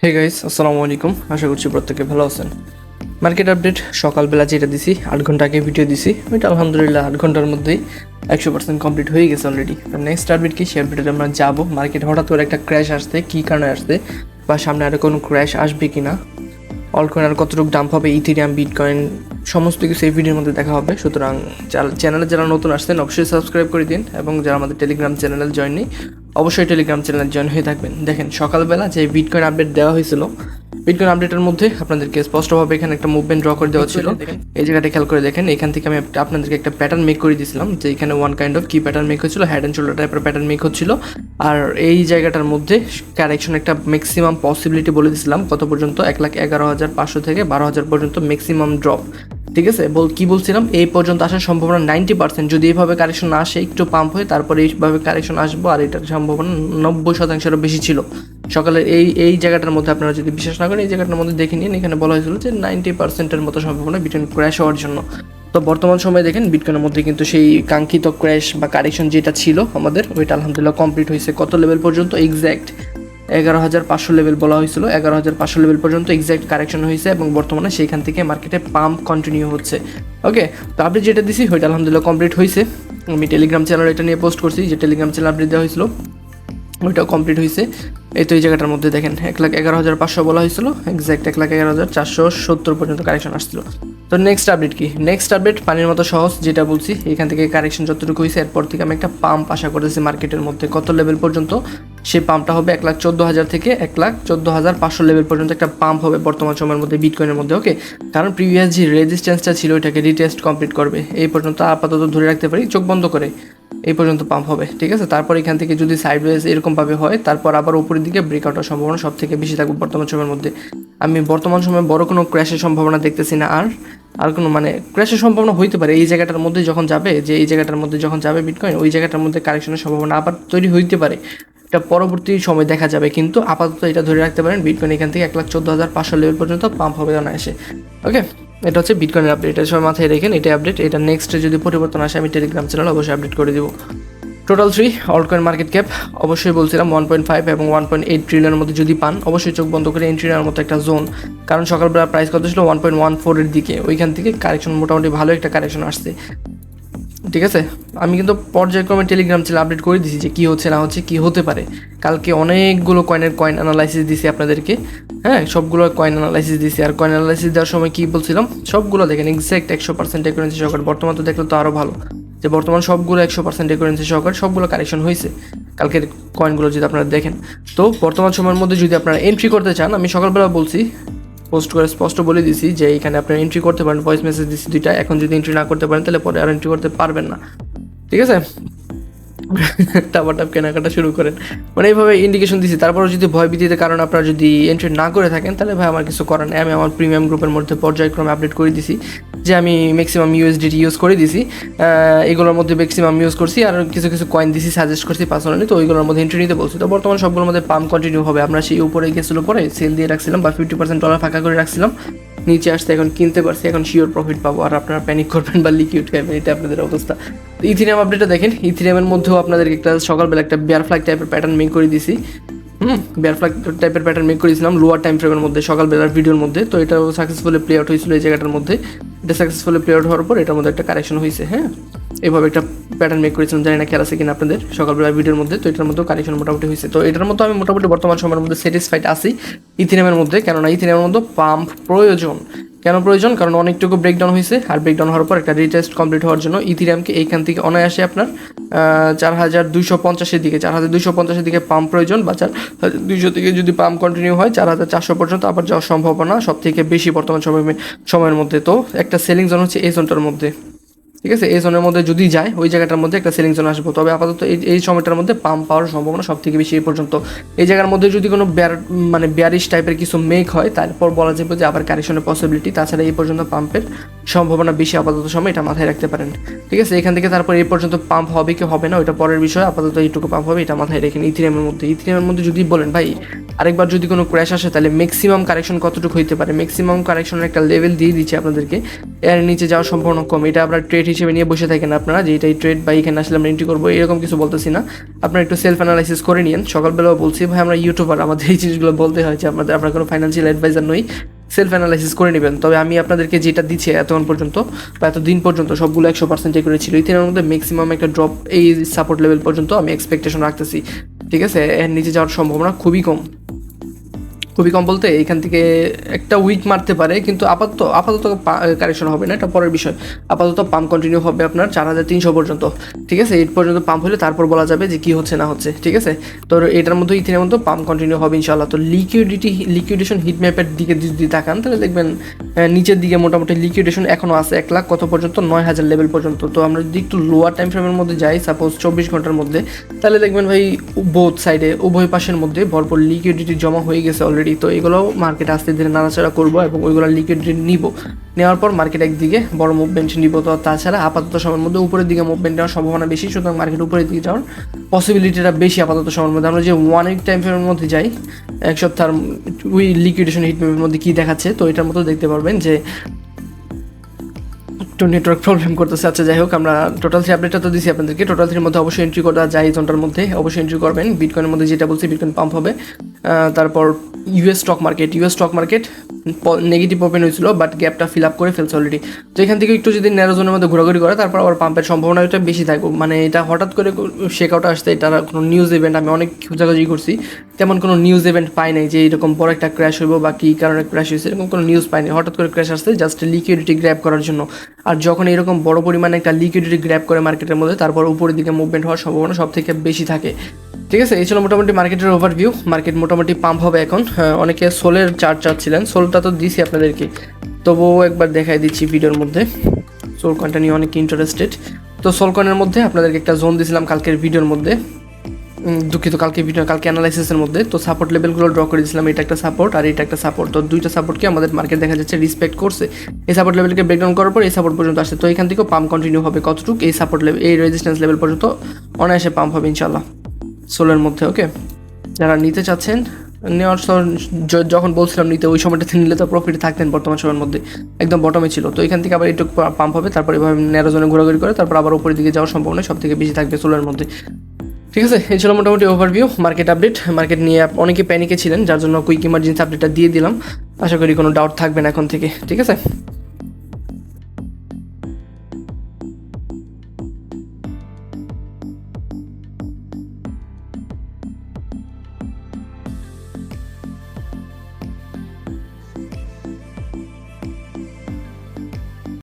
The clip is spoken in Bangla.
হে গাইস, আসসালামু আলাইকুম। আশা করছি প্রত্যেকে ভালো আছেন। মার্কেট আপডেট সকালবেলা যেটা দিছি 8 ঘন্টা আগে ভিডিও দিছি, ওইটা আলহামদুলিল্লাহ 8 ঘন্টার মধ্যেই 100% কমপ্লিট হয়ে গেছে অলরেডি। নেক্সট আপডেট কি, সে আপডেটে আমরা যাবো। মার্কেট হঠাৎ করে একটা ক্র্যাশ আসতে কী কারণে আসতে, বা সামনে আরও কোনো ক্র্যাশ আসবে কি না, অলকয়েন আর কতটুকু ডাম্প হবে, ইথেরিয়াম, বিটকয়েন, সমস্ত কিছু এই ভিডিওর মধ্যে দেখা হবে। সুতরাং চ্যানেলে যারা নতুন আসছেন অবশ্যই সাবস্ক্রাইব করে দিন, এবং যারা আমাদের টেলিগ্রাম চ্যানেলে জয়েন নেই অবশ্যই টেলিগ্রাম চ্যানেলে জয়েন হয়ে থাকবেন। দেখেন সকালবেলা যে বিটকয়েন আপডেট দেওয়া হয়েছিল, বিটকয়েন আপডেটের মধ্যে আপনাদেরকে স্পষ্টভাবে এখানে একটা মুভমেন্ট ড্র করে দেওয়া ছিল। এই জায়গাটা খেয়াল করে দেখেন, এখান থেকে আমি আপনাদেরকে একটা প্যাটার্ন মেক করে দিয়েছিলাম, যে এখানে ওয়ান কাইন্ড অফ কি প্যাটার্ন মেক হচ্ছিল, হেড অ্যান্ড শোল্ডার টাইপের প্যাটার্ন মেক হচ্ছিল। আর এই জায়গাটার মধ্যে কারেকশন একটা ম্যাক্সিমাম পসিবিলিটি বলে দিয়েছিলাম কত পর্যন্ত, 1,11,500 থেকে 12,000 পর্যন্ত ম্যাক্সিমাম ড্রপ। ঠিক আছে, কি বলছিলাম, এই পর্যন্ত আসার সম্ভাবনা 90%। যদি এইভাবে কারেকশন না আসে, একটু পাম্প হয়ে তারপরে এইভাবে কারেকশন আসবো, আর এটার সম্ভাবনা 90%-এরও বেশি ছিল সকালের এই জায়গাটার মধ্যে। আপনারা যদি বিশ্বাস না করেন, এই জায়গাটার মধ্যে দেখে নিন, এখানে বলা হয়েছিল যে 90%-এর মতো সম্ভাবনা বিটকয়েন ক্র্যাশ হওয়ার জন্য। তো বর্তমান সময়ে দেখেন বিটকয়েনের মধ্যে কিন্তু সেই কাঙ্ক্ষিত ক্র্যাশ বা কারেকশন যেটা ছিল আমাদের, ওইটা আলহামদুলিল্লাহ কমপ্লিট হয়েছে। কত লেভেল পর্যন্ত? এক্স্যাক্ট 11,500 লেভেল বলা হয়েছিল, 11,500 লেভেল পর্যন্ত এক্স্যাক্ট কারেকশন হয়েছে, এবং বর্তমানে সেইখান থেকে মার্কেটে পাম্প কন্টিনিউ হচ্ছে। ওকে, তো আপডেট যেটা দিছি ওইটা আলহামদুলিল্লাহ কমপ্লিট হয়েছে। আমি টেলিগ্রাম চ্যানেল এটা নিয়ে পোস্ট করছি, যে টেলিগ্রাম চ্যানেল আপডেট দেওয়া হয়েছিল ওইটাও কমপ্লিট হয়েছে। এই তো এই জায়গাটার মধ্যে দেখেন 1,11,500 বলা হয়েছিল, এক্স্যাক্ট 1,11,470 পর্যন্ত কারেকশন আসছিল। তো নেক্সট আপডেট কি? নেক্সট আপডেট পানির মতো সহজ, যেটা বলছি এখান থেকে কারেকশন যতটুকু হয়েছে, এরপর থেকে আমি একটা পাম্প আশা করতেছি মার্কেটের মধ্যে। কত লেভেল পর্যন্ত? সেই পাম্পটা হবে 1,14,000 থেকে 1,14,500 লেভেল পর্যন্ত একটা পাম্প হবে বর্তমান সময়ের মধ্যে বিটকয়েনের মধ্যে। ওকে, কারণ প্রিভিয়াস যে রেজিস্ট্যান্সটা ছিল ওইটাকে রিটেস্ট কমপ্লিট করবে। এই পর্যন্ত আপাতত ধরে রাখতে পারি চোখ বন্ধ করে, এই পর্যন্ত পাম্প হবে। ঠিক আছে, তারপর এখান থেকে যদি সাইডওয়েজ এরকমভাবে হয়, তারপর আবার উপরের দিকে ব্রেকআউটের সম্ভাবনা সব থেকে বেশি থাকবে বর্তমান সময়ের মধ্যে। আমি বর্তমান সময়ে বড় কোনো ক্র্যাশের সম্ভাবনা দেখতেছি না। আর কোনো ক্র্যাশের সম্ভাবনা হইতে পারে এই জায়গাটার মধ্যে যখন যাবে, যে এই জায়গাটার মধ্যে যখন যাবে বিটকয়েন, ওই জায়গাটার মধ্যে কারেকশনের সম্ভাবনা আবার তৈরি হইতে পারে। এটা পরবর্তী সময় দেখা যাবে, কিন্তু আপাতত এটা ধরে রাখতে পারেন বিটকয়েন এখান থেকে 1,14,500 লেভেল পর্যন্ত পাম্প হবে না এসে। ওকে, এটা হচ্ছে বিটকয়েনের আপডেট, এটা সবাই মাথায় রেখেন, এটা আপডেট। এটা নেক্সটে যদি পরিবর্তন আসে আমি টেলিগ্রাম চ্যানেল অবশ্যই আপডেট করে দিব। টোটাল 3 অলকয়েন মার্কেট ক্যাপ অবশ্যই বলছিলাম 1.5 এবং 1.8 ট্রিলিয়নের মধ্যে যদি পান, অবশ্যই চোখ বন্ধ করে এন্ট্রি নেওয়ার মতো একটা জোন। কারণ সকালবেলা প্রাইস কত ছিল? 1.14 এর দিকে, ওইখান থেকে কারেকশন মোটামুটি ভালো একটা কারেকশন আসছে। ঠিক আছে, আমি কিন্তু পর্যায়ক্রমে টেলিগ্রাম চ্যানেল আপডেট করে দিয়েছি যে কী হচ্ছে না হচ্ছে, কী হতে পারে। কালকে অনেকগুলো কয়েনের কয়েন অ্যানালাইসিস দিছি আপনাদেরকে, হ্যাঁ, সবগুলো কয়েন অ্যানালাইসিস দিছি। আর কয়েন অ্যানালাইসিস দেওয়ার সময় কী বলছিলাম, সবগুলো দেখেন এক্স্যাক্ট 100% একুরেন্সি সহকারে। বর্তমান তো দেখলে তো আরও ভালো, যে বর্তমান সবগুলো 100% একুরেন্সি সহকারে সবগুলো কারেকশন হয়েছে কালকের কয়েনগুলো যদি আপনারা দেখেন। তো বর্তমান সময়ের মধ্যে যদি আপনারা এন্ট্রি করতে চান, আমি সকালবেলা বলছি, পোস্ট করে স্পষ্ট বলে দিছি যে এখানে আপনারা এন্ট্রি করতে পারেন, ভয়েস মেসেজ দিচ্ছি 2টা। এখন যদি এন্ট্রি না করতে পারেন তাহলে পরে আর এন্ট্রি করতে পারবেন না। ঠিক আছে, টাপাটাপ কেনাকাটা শুরু করেন, এইভাবে ইন্ডিকেশন দিছি। তারপরে যদি ভয় ভীতিতে কারণ আপনারা যদি এন্ট্রি না করে থাকেন, তাহলে ভাই আমার কিছু করার নেই। আমি আমার প্রিমিয়াম গ্রুপের মধ্যে পর্যায়ক্রমে আপডেট করে দিছি যে আমি ম্যাক্সিমাম ইউএসডিটি ইউজ করে দিছি, এগুলোর মধ্যে ম্যাক্সিমাম ইউজ করছি, আর কিছু কিছু কয়েন দিছি সাজেস্ট করছি পার্সোনালি, তো ওইগুলোর মধ্যে এন্ট্রি নিতে বলছি। তো বর্তমান সবগুলোর মধ্যে পাম্প কন্টিনিউ হবে। আমরা সেই উপরে গেছিলো, পরে সেল দিয়ে রাখছিলাম বা $50 ফাঁকা করে রাখছিলাম, নিচে আসতে এখন কিনতে পারছি, এখন শিওর প্রফিট পাবো। আর আপনারা প্যানিক করবেন বা লিকুইড খাবেন, এটা আপনাদের অবস্থা। ইথিরিয়াম আপডেটটা দেখেন, ইথিরিয়ামের মধ্যেও আপনাদেরকে একটা সকালবেলা একটা বেয়ার ফ্ল্যাগ টাইপের প্যাটার্ন মেক করে দিছি। বেয়ার ফ্ল্যাগ টাইপের প্যাটার্ন মেক করেছিলাম লোয়ার টাইম ফ্রেমের মধ্যে সকালবেলার ভিডিওর মধ্যে। তো এটাও সাকসেসফুলি প্লে আউট হয়েছিল এই জায়গাটার মধ্যে। এটা সাকসেসফুলি প্লে আউট হওয়ার পর এটার মধ্যে একটা কারেকশন হয়েছে। হ্যাঁ, এইভাবে একটা প্যাটার্ন মেক করেছিলাম, জানি না খেয়াল আছে কিনা আপনাদের সকালবেলার ভিডিওর মধ্যে। তো এটার মধ্যেও কারেকশন মোটামুটি হয়েছে। তো এটার মধ্যে আমি মোটামুটি বর্তমান সময়ের মধ্যে স্যাটিসফাইড আছি ইথিরিয়ামের মধ্যে। কেননা ইথিরিয়ামের মধ্যে পাম্প প্রয়োজন। কেন প্রয়োজন? কারণ অনেকটুকু ব্রেকডাউন হয়েছে, আর ব্রেকডাউন হওয়ার পর একটা রিটেস্ট কমপ্লিট হওয়ার জন্য ইথিরিয়ামকে এইখান থেকে অনায়াসে আপনার 4,250-এর দিকে, 4,250-এর দিকে পাম্প প্রয়োজন, বা 4,200 থেকে যদি পাম্প কন্টিনিউ হয় 4,400 পর্যন্ত আবার যাওয়ার সম্ভাবনা সব থেকে বেশি বর্তমান সময়ের মধ্যে। তো একটা সেলিং জোন হচ্ছে এই জোনটার মধ্যে। ঠিক আছে, এই জোনের মধ্যে যদি যায়, ওই জায়গাটার মধ্যে একটা সেলিং জোন আসবো। তবে আপাতত এই সময়টার মধ্যে পাম্প পাওয়ার সম্ভাবনা সব থেকে বেশি এই পর্যন্ত। এই জায়গার মধ্যে যদি কোনো বিয়ারিশ টাইপের কিছু মেক হয়, তারপর বলা যাবে যে আবার কারেকশনের পসিবিলিটি। তাছাড়া এই পর্যন্ত পাম্পের সম্ভাবনা বেশি আপাতত সময়, এটা মাথায় রাখতে পারেন। ঠিক আছে, এখান থেকে তারপর এই পর্যন্ত পাম্প হবে কি হবে না ওইটা পরের বিষয়। আপাতত এইটুকু পাম্প হবে, এটা মাথায় রেখেন। ইথিরিয়ামের মধ্যে যদি বলেন ভাই আরেকবার যদি কোনো ক্র্যাশ আসে, তাহলে ম্যাক্সিমাম কারেকশন কতটুকু হইতে পারে, ম্যাক্সিমাম কারেকশনের একটা লেভেল দিয়ে দিচ্ছে আপনাদেরকে, এর নিচে যাওয়ার সম্ভাবনা কম। এটা আমরা ট্রেড হিসেবে নিয়ে বসে থাকেন আপনারা যে এটাই ট্রেড বা এখানে আসলে আমরা এন্ট্রি করবো, এরকম কিছু বলতেছি না। আপনারা একটু সেলফ অ্যানালাইসিস করে নিন। সকালবেলাও বলছি ভাই আমরা ইউটিউবার, আমাদের এই জিনিসগুলো বলতে হয় যে আমরা কোনো ফাইন্যান্সিয়াল অ্যাডভাইজার নই, সেলফ অ্যানালাইসিস করে নেবেন। তবে আমি আপনাদেরকে যেটা দিচ্ছি এতক্ষণ পর্যন্ত বা এতদিন পর্যন্ত সবগুলো 100% করেছিল, এই দিনের মধ্যে ম্যাক্সিমাম একটা ড্রপ এই সাপোর্ট লেভেল পর্যন্ত আমি এক্সপেকটেশন রাখতেছি। ঠিক আছে, এর নিচে যাওয়ার সম্ভাবনা খুবই কম বলতে এখান থেকে একটা উইক মারতে পারে, কিন্তু আপাতত কারেকশন হবে না, এটা পরের বিষয়। আপাতত পাম্প কন্টিনিউ হবে আপনার 4300 পর্যন্ত। ঠিক আছে, এই পর্যন্ত পাম্প হলে তারপর বলা যাবে যে কী হচ্ছে না হচ্ছে। ঠিক আছে, তো এটার মধ্যে ইথিনের মধ্যে পাম্প কন্টিনিউ হবে ইনশাল্লাহ। তো লিকুইডেশন হিট ম্যাপের দিকে যদি তাকান তাহলে দেখবেন নিচের দিকে মোটামুটি লিকুইডেশন এখনও আছে 1 লাখ কত পর্যন্ত, 9000 লেভেল পর্যন্ত। তো আমরা যদি একটু লোয়ার টাইম ফ্রেমের মধ্যে যাই, সাপোজ 24 ঘন্টার মধ্যে, তাহলে দেখবেন ভাই বোথ সাইডে উভয় পাশের মধ্যে ভরপুর লিকুইডিটি জমা হয়ে গেছে অলরেডি। তো এগুলোও মার্কেটে আস্তে ধীরে নাড়াচাড়া করবো এবং ওইগুলো লিকুইডিটি নিব, নেওয়ার পর মার্কেট একদিকে বড় মুভমেন্ট নিব। তো তাছাড়া আপাতত সময়ের মধ্যে উপরের দিকে মুভমেন্ট নেওয়ার সম্ভাবনা বেশি, সুতরাং মার্কেট উপরের দিকে যাওয়ার পসিবিলিটিটা বেশি আপাতত সময়ের মধ্যে। আমরা যে 1 উইক টাইম ফ্রেমের মধ্যে যাই, এক সপ্তাহ ওই লিকুইডেশন হিট ম্যাপের মধ্যে কী দেখাচ্ছে, তো এটার মতো দেখতে পারবেন যে একটু নেটওয়ার্ক প্রবলেম করতেছে। আচ্ছা যাই হোক, আমরা টোটাল 3 আপডেটটা তো দিচ্ছি আপনাদেরকে। টোটাল 3 মধ্যে অবশ্যই এন্ট্রি করা যায়, এই জোনটার মধ্যে অবশ্যই এন্ট্রি করবেন। বিটকয়েনের মধ্যে যেটা বলছি, বিটকয়েন পাম্প হবে। তারপর US stock market negative open হয়েছিল, বাট গ্যাপটা ফিল আপ করে ফেলছে অলরেডি। তো এখান থেকে একটু যদি ন্যারো জোনের মধ্যে ঘোরাঘুরি করে, তারপর আবার পাম্পের সম্ভাবনাটা বেশি থাকবে। মানে এটা হঠাৎ করে শেক আউট আসতে, এটার কোনো নিউজ ইভেন্ট আমি অনেক খোঁজাখুঁজি করছি, তেমন কোনো নিউজ ইভেন্ট পাই নাই যে এরকম বড় একটা ক্র্যাশ হইব বা কী কারণে ক্র্যাশ হয়েছে, এরকম কোনো নিউজ পাইনি। হঠাৎ করে ক্র্যাশ আসছে জাস্ট লিকুইডিটি গ্র্যাব করার জন্য। আর যখন এরকম বড় পরিমাণে একটা লিকুইডিটি গ্র্যাব করে মার্কেটের মধ্যে, তারপর উপরের দিকে মুভমেন্ট হওয়ার সম্ভাবনা সব থেকে বেশি থাকে। ঠিক আছে, এই ছিল মোটামুটি মার্কেটের ওভারভিউ। মার্কেট মোটামুটি পাম্প হবে এখন। অনেকে সোলের চার্ট চাচ্ছিলেন, সোলটা তো দিছি আপনাদেরকে, তবুও একবার দেখাই দিচ্ছি ভিডিওর মধ্যে। সোল কয়েনটা নিয়ে অনেক ইন্টারেস্টেড। তো সোল কয়েনের মধ্যে আপনাদেরকে একটা জোন দিয়েছিলাম কালকের ভিডিওর মধ্যে, দুঃখিত কালকে অ্যানালাইসিসের মধ্যে। তো সাপোর্ট লেভেলগুলো ড্র করে দিয়েছিলাম, এটা একটা সাপোর্ট আর এটা একটা সাপোর্ট। তো দুইটা সাপোর্টকে আমাদের মার্কেট দেখা যাচ্ছে রেসপেক্ট করছে। এই সাপোর্ট লেভেলকে ব্রেকডাউন করার পর এই সাপোর্ট পর্যন্ত আসছে। তো এখান থেকেও পাম্প কন্টিনিউ হবে কতটুকু, এই সাপোর্ট লেভেল, এই রেজিস্ট্যান্স লেভেল পর্যন্ত অনায়াসে পাম্প হবে ইনশাল্লাহ সোলের মধ্যে। ওকে, যারা নিতে চাচ্ছেন নেওয়ার যখন বলছিলাম নিতে, ওই সময়টাতে নিলে তো প্রফিট থাকতেন, বর্তমান সময়ের মধ্যে একদম বটমে ছিল। তো এখান থেকে আবার একটু পাম্প হবে, তারপর এভাবে ন্যারো জোনে ঘোরাঘুরি করে তারপর আবার উপরের দিকে যাওয়ার সম্ভাবনা সব থেকে বেশি থাকবে সোলের মধ্যে। ঠিক আছে, এই ছিল মোটামুটি ওভারভিউ মার্কেট আপডেট। মার্কেট নিয়ে অনেকে প্যানিকে ছিলেন, যার জন্য কুইক ইমার্জেন্সি আপডেটটা দিয়ে দিলাম। আশা করি কোনো ডাউট থাকবে না এখন থেকে। ঠিক আছে।